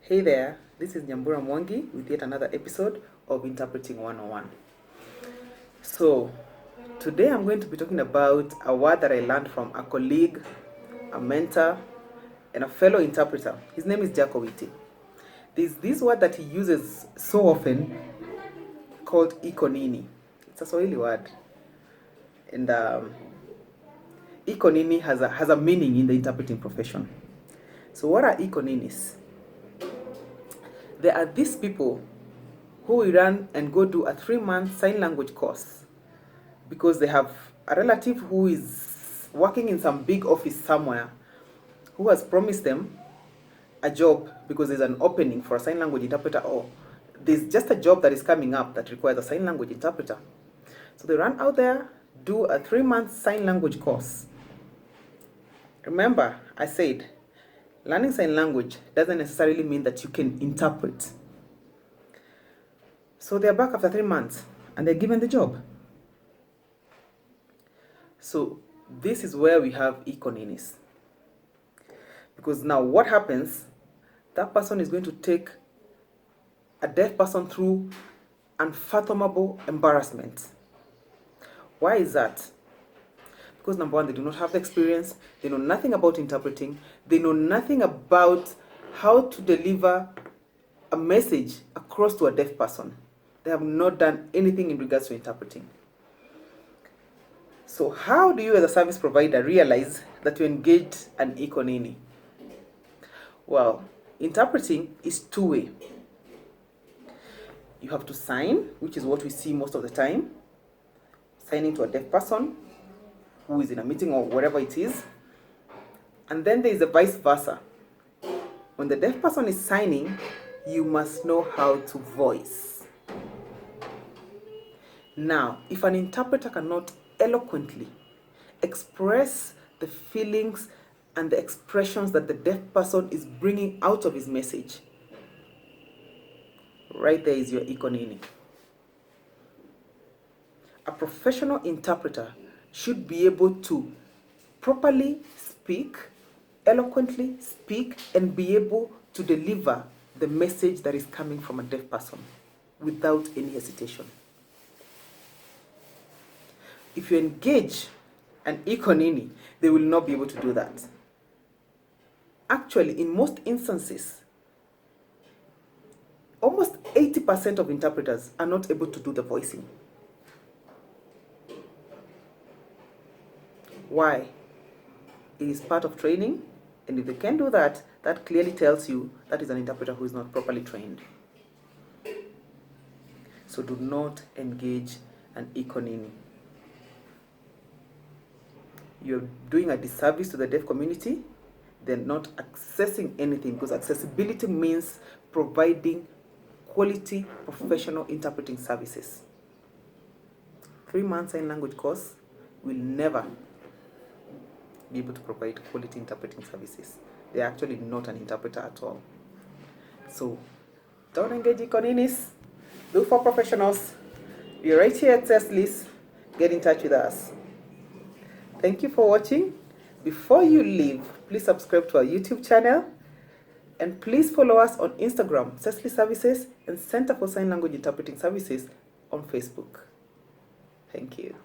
Hey there, this is Nyambura Mwangi with yet another episode of Interpreting 101. So, today I'm going to be talking about a word that I learned from a colleague, a mentor, and a fellow interpreter. His name is Jacowiti. There's this word that he uses so often called nini. It's a Swahili word. And nini has a meaning in the interpreting profession. So what are ninis? There are these people who will run and go do a 3-month sign language course because they have a relative who is working in some big office somewhere who has promised them a job because there's an opening for a sign language interpreter, or there's just a job that is coming up that requires a sign language interpreter. So they run out there, do a 3-month sign language course. Remember, I said learning sign language doesn't necessarily mean that you can interpret. So they're back after 3 months and they're given the job. So this is where we have ninis. Because now what happens, that person is going to take a deaf person through unfathomable embarrassment. Why is that? Because number one, they do not have the experience, they know nothing about interpreting, they know nothing about how to deliver a message across to a deaf person. They have not done anything in regards to interpreting. So how do you as a service provider realize that you engaged an nini? Well, interpreting is two-way. You have to sign, which is what we see most of the time, signing to a deaf person who is in a meeting or whatever it is. And then there is the vice versa. When the deaf person is signing, you must know how to voice. Now, if an interpreter cannot eloquently express the feelings and the expressions that the deaf person is bringing out of his message, right there is your nini. A professional interpreter should be able to properly speak, eloquently speak, and be able to deliver the message that is coming from a deaf person without any hesitation. If you engage an nini, they will not be able to do that. Actually, in most instances, almost 80% of interpreters are not able to do the voicing. Why? It is part of training, and if they can do that, that clearly tells you that is an interpreter who is not properly trained. So do not engage an nini. You're doing a disservice to the deaf community. They're not accessing anything, because accessibility means providing quality professional interpreting services. 3-month sign language course will never be able to provide quality interpreting services. They're actually not an interpreter at all. So don't engage ninis. Look for professionals. We're right here at Accessibility. Get in touch with us. Thank you for watching. Before you leave, please subscribe to our YouTube channel, and please follow us on Instagram, Accessibility Services, and Center for Sign Language Interpreting Services on Facebook. Thank you.